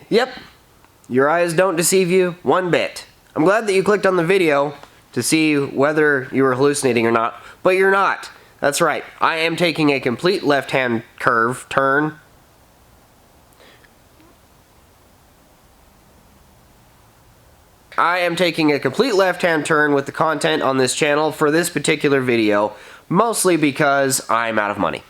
Yep, your eyes don't deceive you one bit. I'm glad that you clicked on the video to see whether you were hallucinating or not, but you're not. That's right, I am taking a complete left-hand turn. I am taking a complete left-hand turn with the content on this channel for this particular video, mostly because I'm out of money.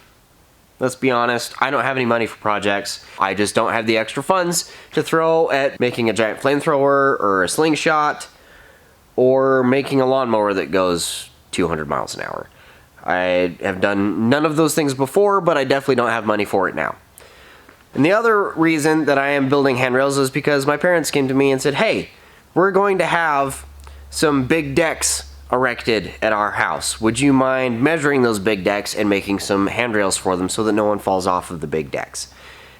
Let's be honest, I don't have any money for projects. I just don't have the extra funds to throw at making a giant flamethrower or a slingshot or making a lawnmower that goes 200 miles an hour. I have done none of those things before, but I definitely don't have money for it now. And the other reason that I am building handrails is because my parents came to me and said, hey, we're going to have some big decks erected at our house. Would you mind measuring those big decks and making some handrails for them so that no one falls off of the big decks?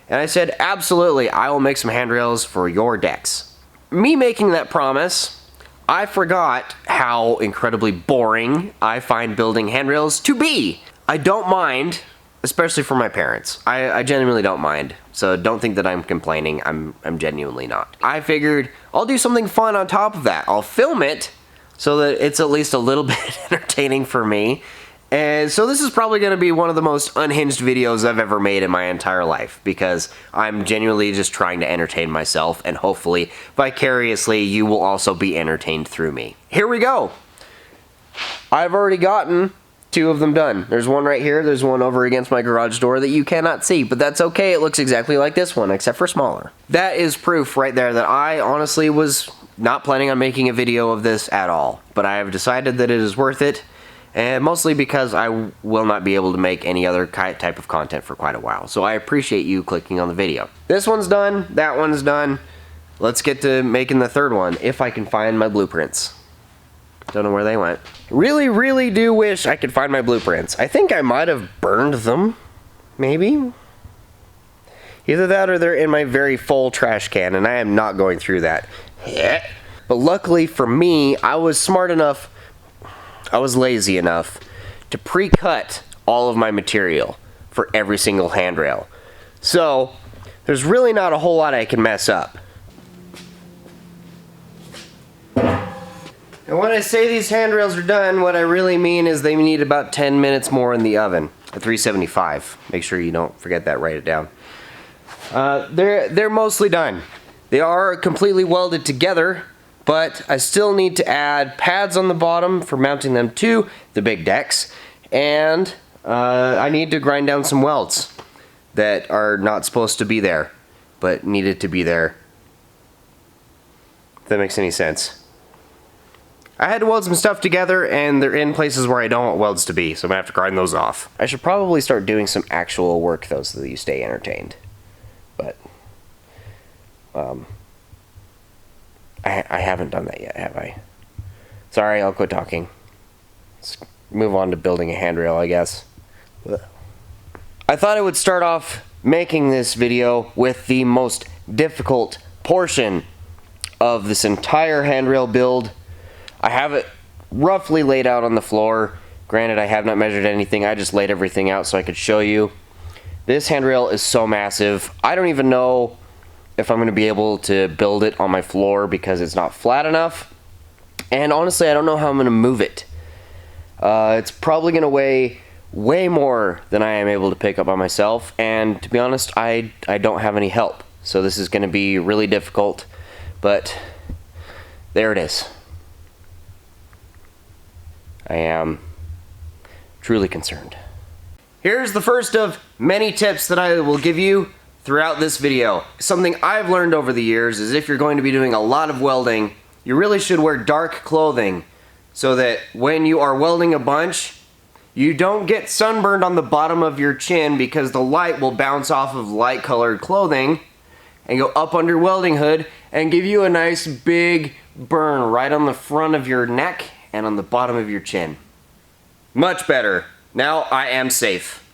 And I said, absolutely, I will make some handrails for your decks. Me making that promise, I forgot how incredibly boring I find building handrails to be. I don't mind, especially for my parents. I genuinely don't mind. So don't think that I'm complaining. I'm genuinely not. I figured I'll do something fun on top of that. I'll film it so that it's at least a little bit entertaining for me. And so this is probably going to be one of the most unhinged videos I've ever made in my entire life, because I'm genuinely just trying to entertain myself, and hopefully, vicariously, you will also be entertained through me. Here we go! I've already gotten 2 of them done. There's one right here, there's one over against my garage door that you cannot see, but that's okay, it looks exactly like this one, except for smaller. That is proof right there that I honestly was not planning on making a video of this at all, but I have decided that it is worth it, and mostly because I will not be able to make any other type of content for quite a while, so I appreciate you clicking on the video. This one's done, that one's done. Let's get to making the third one, if I can find my blueprints. Don't know where they went. Really do wish I could find my blueprints. I think I might have burned them, maybe? Either that or they're in my very full trash can, and I am not going through that. But luckily for me, I was smart enough, I was lazy enough to pre-cut all of my material for every single handrail. So, there's really not a whole lot I can mess up. And when I say these handrails are done, what I really mean is they need about 10 minutes more in the oven at 375. Make sure you don't forget that, write it down. They're mostly done. They are completely welded together, but I still need to add pads on the bottom for mounting them to the big decks, and I need to grind down some welds that are not supposed to be there, but needed to be there. If that makes any sense. I had to weld some stuff together, and they're in places where I don't want welds to be, so I'm gonna have to grind those off. I should probably start doing some actual work though, so that you stay entertained. But I haven't done that yet, have I? Sorry, I'll quit talking. Let's move on to building a handrail, I guess. I thought I would start off making this video with the most difficult portion of this entire handrail build. I have it roughly laid out on the floor. Granted, I have not measured anything, I just laid everything out so I could show you. This handrail is so massive, I don't even know if I'm going to be able to build it on my floor because it's not flat enough. And honestly, I don't know how I'm going to move it. It's probably going to weigh way more than I am able to pick up by myself, and to be honest, I don't have any help. So this is going to be really difficult, but there it is. I am truly concerned. Here's the first of many tips that I will give you throughout this video. Something I've learned over the years is if you're going to be doing a lot of welding, you really should wear dark clothing so that when you are welding a bunch, you don't get sunburned on the bottom of your chin because the light will bounce off of light colored clothing and go up under your welding hood and give you a nice big burn right on the front of your neck and on the bottom of your chin. Much better. Now I am safe.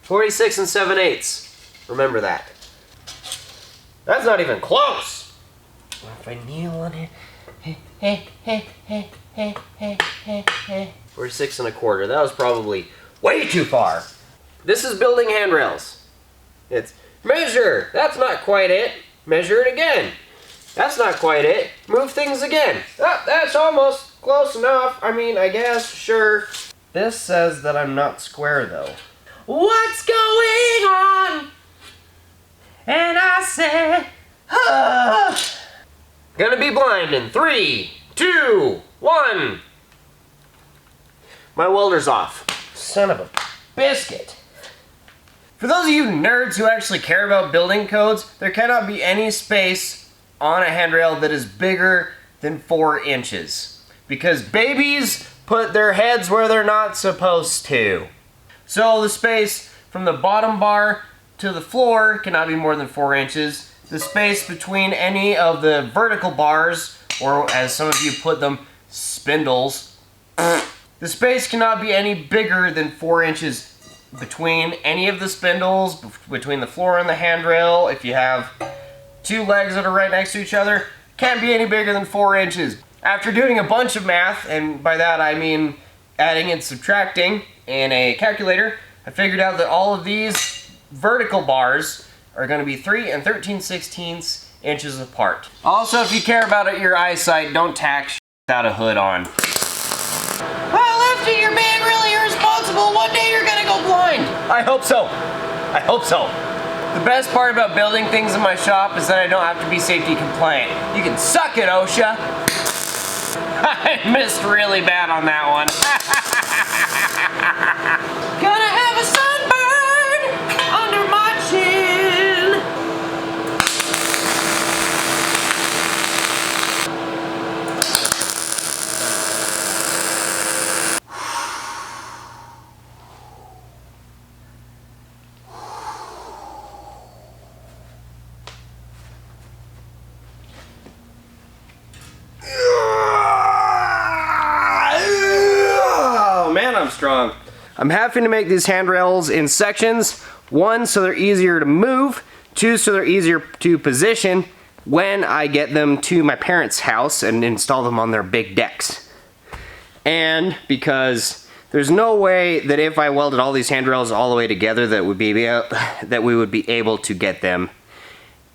46 7/8. Remember that. That's not even close. If I kneel on it. 46 1/4. That was probably way too far. This is building handrails. It's measure. That's not quite it. Measure it again. That's not quite it. Move things again. Oh, that's almost close enough. I mean, I guess, sure. This says that I'm not square, though. What's going on? And I said, ah. Gonna be blind in 3, 2, 1. My welder's off. Son of a biscuit. For those of you nerds who actually care about building codes, there cannot be any space on a handrail that is bigger than 4 inches. Because babies put their heads where they're not supposed to. So the space from the bottom bar to the floor cannot be more than 4 inches. The space between any of the vertical bars, or as some of you put them, spindles, the space cannot be any bigger than 4 inches between any of the spindles, between the floor and the handrail. If you have 2 legs that are right next to each other, can't be any bigger than 4 inches. After doing a bunch of math, and by that I mean adding and subtracting in a calculator, I figured out that all of these vertical bars are going to be 3 and 13/16 inches apart. Also, if you care about your eyesight, don't tack without a hood on. Well, Lefty, you're being really irresponsible. One day you're gonna go blind. I hope so. I hope so. The best part about building things in my shop is that I don't have to be safety compliant. You can suck it, OSHA. I missed really bad on that one. Gonna have a sunburn under my chin. Strong. I'm having to make these handrails in sections. 1, so they're easier to move. 2, so they're easier to position when I get them to my parents' house and install them on their big decks. And because there's no way that if I welded all these handrails all the way together that we would be able to get them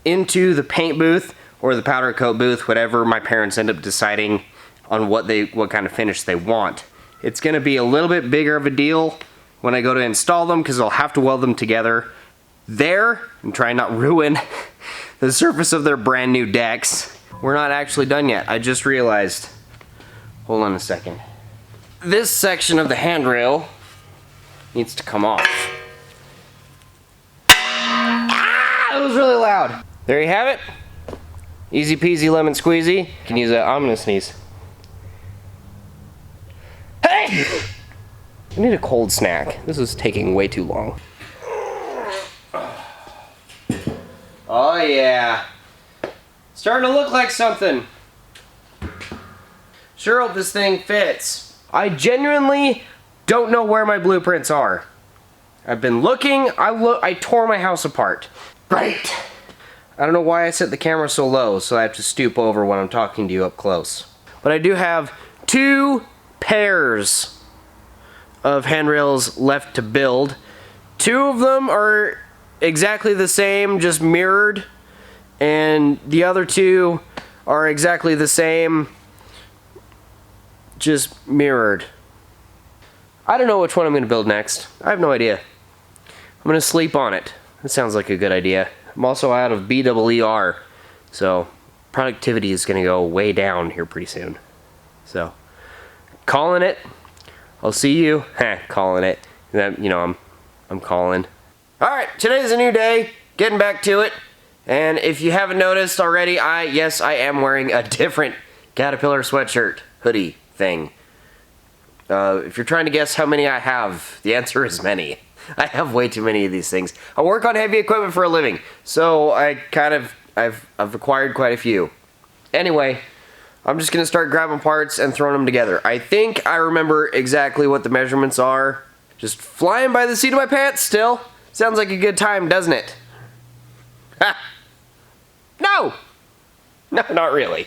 into the paint booth or the powder coat booth, whatever my parents end up deciding on what kind of finish they want. It's going to be a little bit bigger of a deal when I go to install them because I'll have to weld them together there and try and not ruin the surface of their brand new decks. We're not actually done yet. I just realized. Hold on a second. This section of the handrail needs to come off. Ah, it was really loud. There you have it. Easy peasy lemon squeezy. You can use that. I'm gonna sneeze. Hey! I need a cold snack. This is taking way too long. Oh yeah. Starting to look like something. Sure hope this thing fits. I genuinely don't know where my blueprints are. I've been looking, I tore my house apart. Great. I don't know why I set the camera so low, so I have to stoop over when I'm talking to you up close. But I do have 2 pairs of handrails left to build. 2 of them are exactly the same, just mirrored, and the other 2 are exactly the same, just mirrored. I don't know which one I'm going to build next. I have no idea. I'm going to sleep on it. That sounds like a good idea. I'm also out of BEER, so productivity is going to go way down here pretty soon. So, calling it. I'll see you. Calling it. You know, I'm calling. Alright, today's a new day. Getting back to it. And if you haven't noticed already, yes, I am wearing a different Caterpillar sweatshirt, hoodie thing. If you're trying to guess how many I have, the answer is many. I have way too many of these things. I work on heavy equipment for a living, so I've acquired quite a few. Anyway, I'm just gonna start grabbing parts and throwing them together. I think I remember exactly what the measurements are. Just flying by the seat of my pants still. Sounds like a good time, doesn't it? Ha! No! No, not really.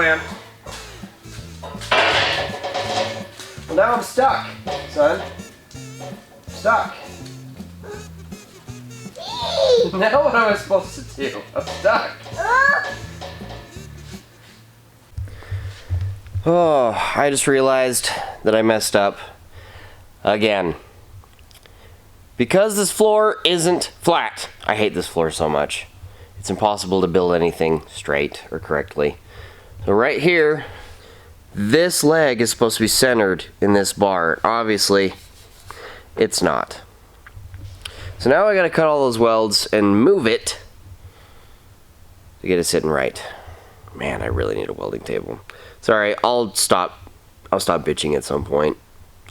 man. Well, now I'm stuck, son. Stuck. Now what am I supposed to do? I'm stuck. Oh, I just realized that I messed up again. Because this floor isn't flat. I hate this floor so much. It's impossible to build anything straight or correctly. So right here, this leg is supposed to be centered in this bar. Obviously, it's not. So now I gotta cut all those welds and move it to get it sitting right. Man, I really need a welding table. Sorry, I'll stop bitching at some point.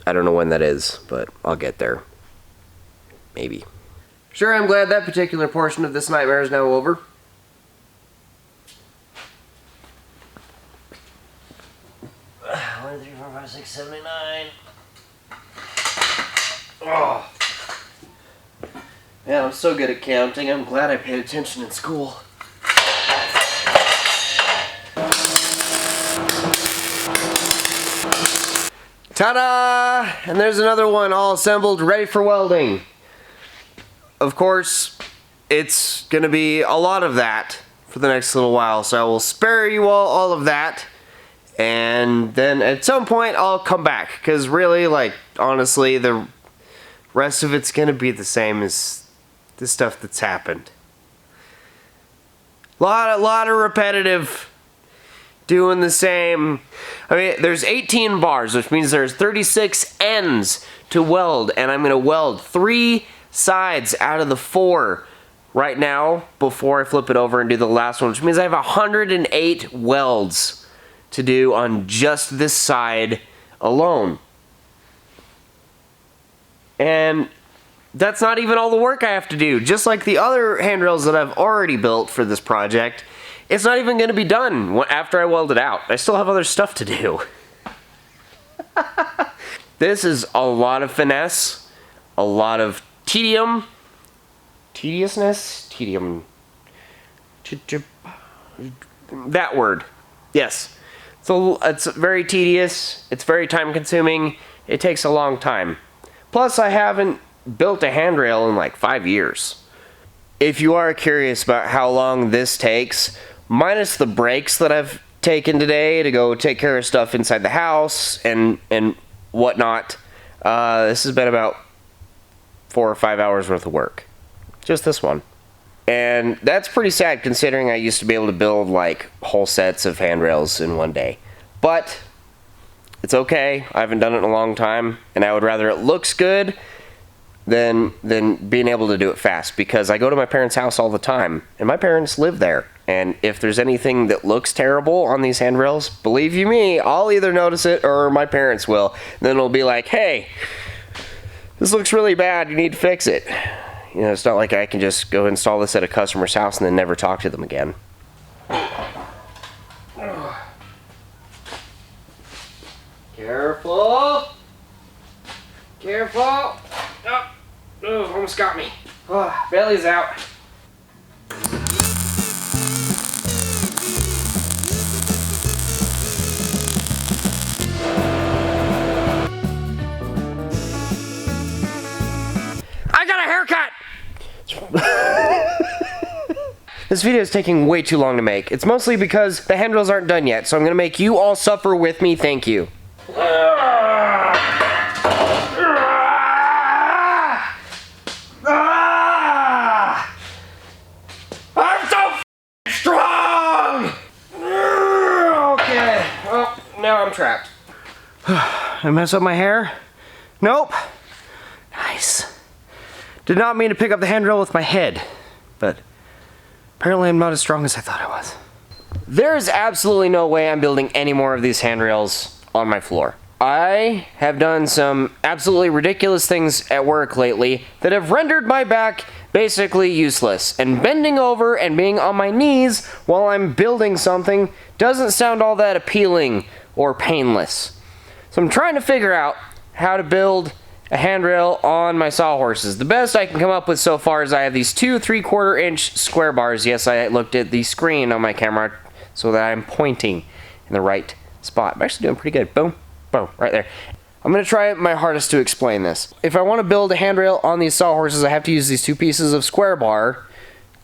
I don't know when that is, but I'll get there. Maybe. Sure, I'm glad that particular portion of this nightmare is now over. One, 3, 4, 5, 6, 7, 8, 9. Oh. Man, I'm so good at counting. I'm glad I paid attention in school. Ta-da! And there's another one all assembled, ready for welding. Of course, it's gonna be a lot of that for the next little while, so I will spare you all of that, and then at some point I'll come back, because really, like, honestly, the rest of it's gonna be the same as the stuff that's happened. Lot of repetitive, doing the same. I mean, there's 18 bars, which means there's 36 ends to weld, and I'm gonna weld 3 sides out of the 4 right now before I flip it over and do the last one, which means I have 108 welds to do on just this side alone. And that's not even all the work I have to do. Just like the other handrails that I've already built for this project, it's not even going to be done after I weld it out. I still have other stuff to do. This is a lot of finesse, a lot of tediousness, that word, yes. So it's very tedious, it's very time consuming, it takes a long time. Plus I haven't built a handrail in like 5 years. If you are curious about how long this takes, minus the breaks that I've taken today to go take care of stuff inside the house and whatnot, this has been about 4 or 5 hours worth of work. Just this one. And that's pretty sad considering I used to be able to build like whole sets of handrails in one day. But it's okay. I haven't done it in a long time, and I would rather it looks good than being able to do it fast, because I go to my parents' house all the time, and my parents live there. And if there's anything that looks terrible on these handrails, believe you me, I'll either notice it or my parents will. And then it'll be like, hey, this looks really bad, you need to fix it. You know, it's not like I can just go install this at a customer's house and then never talk to them again. Careful! Careful! Oh, almost got me. Oh, belly's out. I got a haircut! This video is taking way too long to make. It's mostly because the handrails aren't done yet, so I'm gonna make you all suffer with me, thank you. I'm so strong! Okay, well, now I'm trapped. I mess up my hair? Nope. Nice. Did not mean to pick up the handrail with my head, but apparently I'm not as strong as I thought I was. There is absolutely no way I'm building any more of these handrails on my floor. I have done some absolutely ridiculous things at work lately that have rendered my back basically useless, and bending over and being on my knees while I'm building something doesn't sound all that appealing or painless. So I'm trying to figure out how to build a handrail on my sawhorses. The best I can come up with so far is I have these 2 3/4 inch square bars. Yes, I looked at the screen on my camera so that I'm pointing in the right spot. I'm actually doing pretty good. Boom, boom, right there. I'm going to try my hardest to explain this. If I want to build a handrail on these sawhorses, I have to use these two pieces of square bar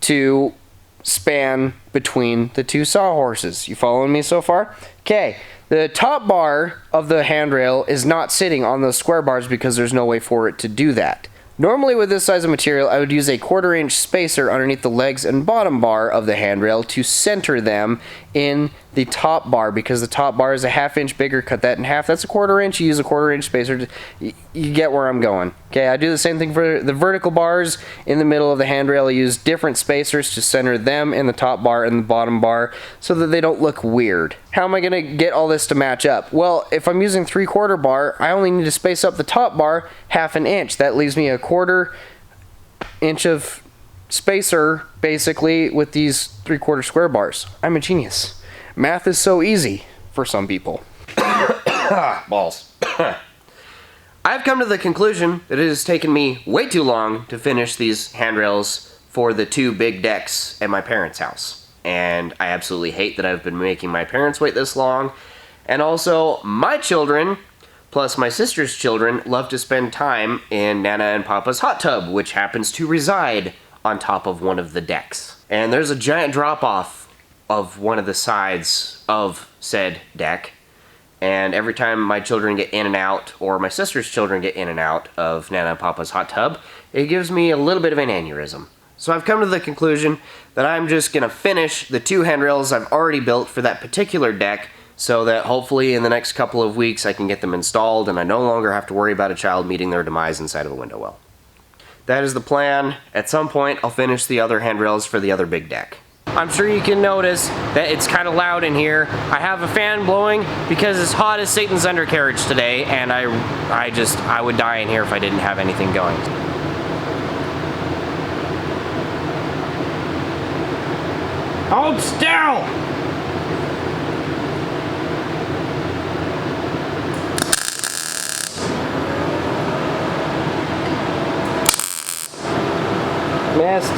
to span between the two sawhorses. You following me so far? Okay, the top bar of the handrail is not sitting on those square bars because there's no way for it to do that. Normally with this size of material, I would use a 1/4 inch spacer underneath the legs and bottom bar of the handrail to center them in the top bar, because the top bar is a 1/2 inch bigger. Cut that in half. That's a 1/4 inch. You use a 1/4 inch spacer. You get where I'm going. Okay, I do the same thing for the vertical bars in the middle of the handrail. I use different spacers to center them in the top bar and the bottom bar so that they don't look weird. How am I going to get all this to match up? Well, if I'm using 3/4 bar, I only need to space up the top bar 1/2 inch. That leaves me a 1/4 inch of spacer, basically, with these 3/4 square bars. I'm a genius. Math is so easy for some people. Balls. I've come to the conclusion that it has taken me way too long to finish these handrails for the 2 big decks at my parents' house. And I absolutely hate that I've been making my parents wait this long. And also, my children, plus my sister's children, love to spend time in Nana and Papa's hot tub, which happens to reside on top of one of the decks. And there's a giant drop-off of one of the sides of said deck. And every time my children get in and out, or my sister's children get in and out of Nana and Papa's hot tub, it gives me a little bit of an aneurysm. So I've come to the conclusion that I'm just going to finish the 2 handrails I've already built for that particular deck, so that hopefully in the next couple of weeks I can get them installed and I no longer have to worry about a child meeting their demise inside of a window well. That is the plan. At some point I'll finish the other handrails for the other big deck. I'm sure you can notice that it's kind of loud in here. I have a fan blowing because it's hot as Satan's undercarriage today, and I would die in here if I didn't have anything going. Hold still! Missed.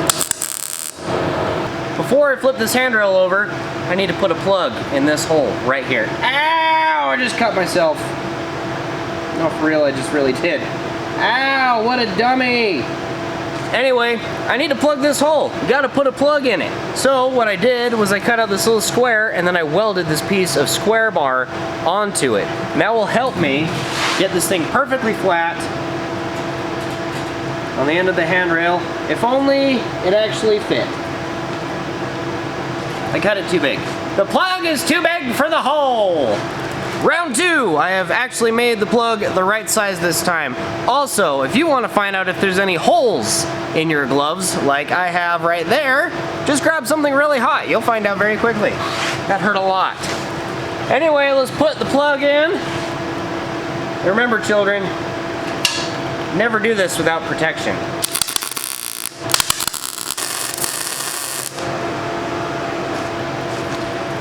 Before I flip this handrail over, I need to put a plug in this hole right here. Ow! I just cut myself. No, for real, I just really did. Ow! What a dummy! Anyway, I need to plug this hole. You gotta put a plug in it. So what I did was I cut out this little square and then I welded this piece of square bar onto it. And that will help me get this thing perfectly flat on the end of the handrail, if only it actually fit. I cut it too big. The plug is too big for the hole. Round 2, I have actually made the plug the right size this time. Also, if you want to find out if there's any holes in your gloves, like I have right there, just grab something really hot. You'll find out very quickly. That hurt a lot. Anyway, let's put the plug in. Remember, children, never do this without protection.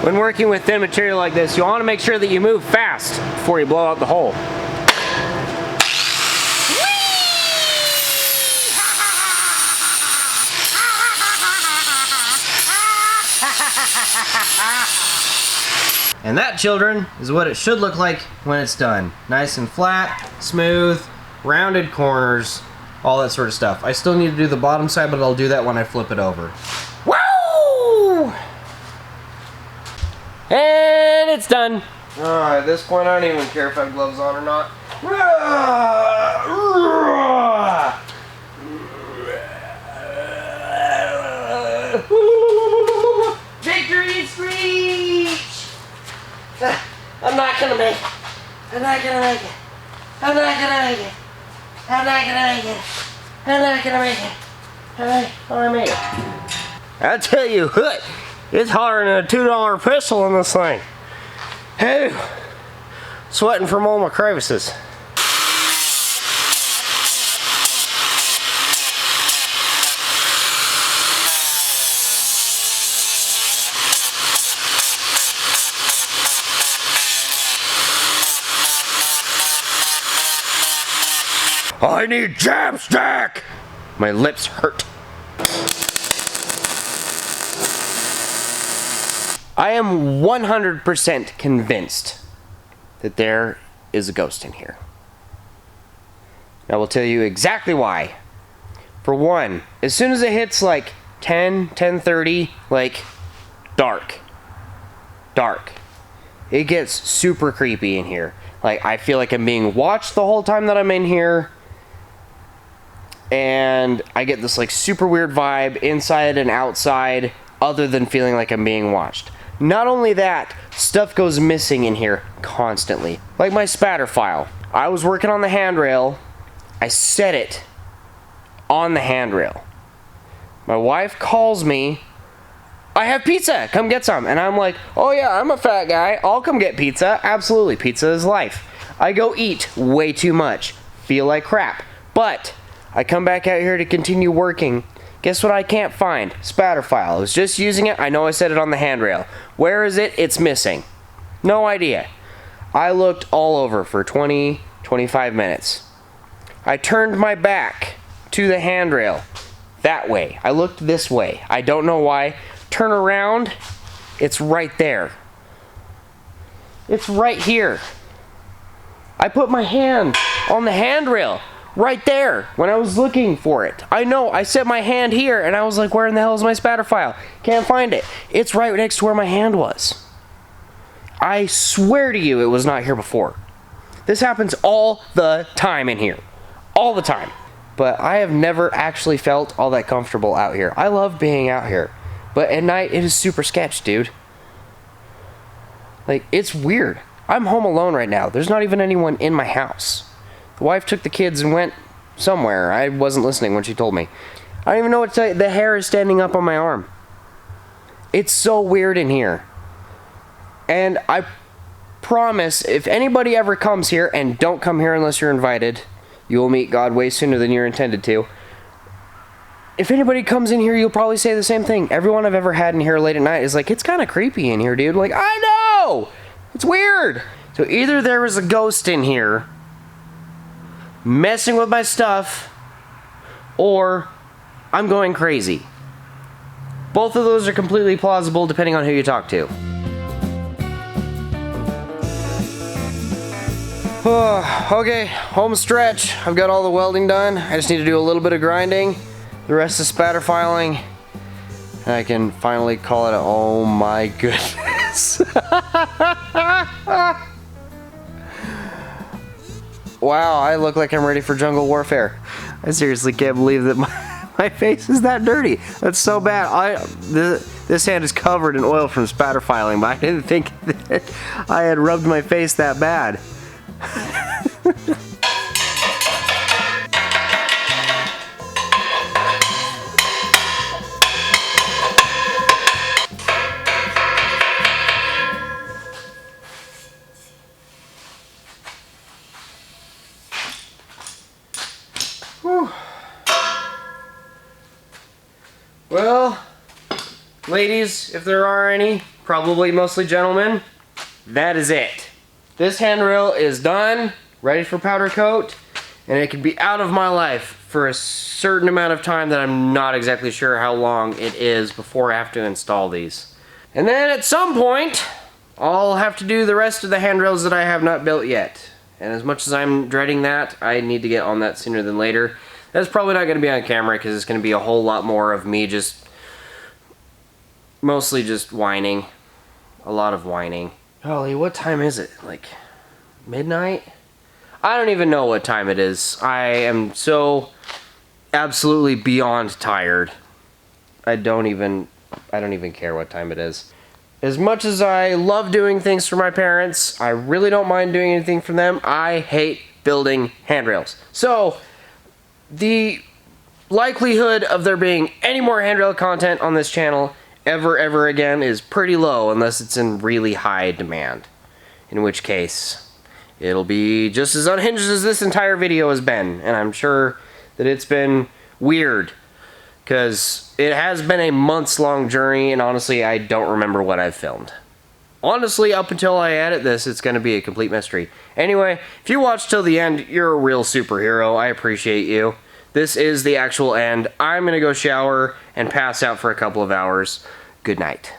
When working with thin material like this, you want to make sure that you move fast before you blow out the hole. And that, children, is what it should look like when it's done. Nice and flat, smooth, rounded corners, all that sort of stuff. I still need to do the bottom side, but I'll do that when I flip it over. Woo! And it's done. At this point, I don't even care if I have gloves on or not. Victory screech! I'm not gonna make it. I'm not gonna make it. I'm not gonna make it. I'm not gonna make it. I'm not gonna make it. I made it. I tell you what. It's hotter than a $2 pistol in this thing. Hey, sweating from all my crevices. I need chapstick! My lips hurt. I am 100% convinced that there is a ghost in here. I will tell you exactly why. For one, as soon as it hits like 10:30, like dark. It gets super creepy in here. Like, I feel like I'm being watched the whole time that I'm in here. And I get this like super weird vibe inside and outside, other than feeling like I'm being watched. Not only that, stuff goes missing in here constantly. Like my spatter file. I was working on the handrail. I set it on the handrail. My wife calls me. I have pizza, come get some. And I'm like, oh yeah, I'm a fat guy. I'll come get pizza. Absolutely, pizza is life. I go eat way too much. Feel like crap. But I come back out here to continue working. Guess what I can't find? Spatter file. I was just using it. I know I set it on the handrail. Where is it? It's missing. No idea. I looked all over for 20, 25 minutes. I turned my back to the handrail that way. I looked this way. I don't know why. Turn around. It's right there. It's right here. I put my hand on the handrail right there when I was looking for it. I know, I set my hand here and I was like, where in the hell is my spatter file? Can't find it. It's right next to where my hand was. I swear to you it was not here before. This happens all the time in here. All the time. But I have never actually felt all that comfortable out here. I love being out here. But at night, it is super sketch, dude. Like, it's weird. I'm home alone right now. There's not even anyone in my house. The wife took the kids and went somewhere. I wasn't listening when she told me. I don't even know what to tell you. The hair is standing up on my arm. It's so weird in here. And I promise, if anybody ever comes here, and don't come here unless you're invited, you will meet God way sooner than you're intended to. If anybody comes in here, you'll probably say the same thing. Everyone I've ever had in here late at night is like, it's kind of creepy in here, dude. Like, I know! It's weird! So either there was a ghost in here messing with my stuff, or I'm going crazy. Both of those are completely plausible depending on who you talk to. Okay, home stretch. I've got all the welding done. I just need to do a little bit of grinding. The rest is spatter filing. And I can finally call it oh my goodness. Wow, I look like I'm ready for jungle warfare. I seriously can't believe that my face is that dirty. That's so bad. This hand is covered in oil from spatter filing, but I didn't think that I had rubbed my face that bad. Whew. Well, ladies, if there are any, probably mostly gentlemen, that is it. This handrail is done, ready for powder coat, and it can be out of my life for a certain amount of time that I'm not exactly sure how long it is before I have to install these. And then at some point, I'll have to do the rest of the handrails that I have not built yet. And as much as I'm dreading that, I need to get on that sooner than later. That's probably not going to be on camera because it's going to be a whole lot more of me just, mostly just whining. A lot of whining. Holy, what time is it? Like, midnight? I don't even know what time it is. I am so absolutely beyond tired. I don't even care what time it is. As much as I love doing things for my parents, I really don't mind doing anything for them. I hate building handrails. So, the likelihood of there being any more handrail content on this channel ever again is pretty low unless it's in really high demand. In which case, it'll be just as unhinged as this entire video has been. And I'm sure that it's been weird. Because it has been a months-long journey, and honestly, I don't remember what I've filmed. Honestly, up until I edit this, it's going to be a complete mystery. Anyway, if you watched till the end, you're a real superhero. I appreciate you. This is the actual end. I'm going to go shower and pass out for a couple of hours. Good night.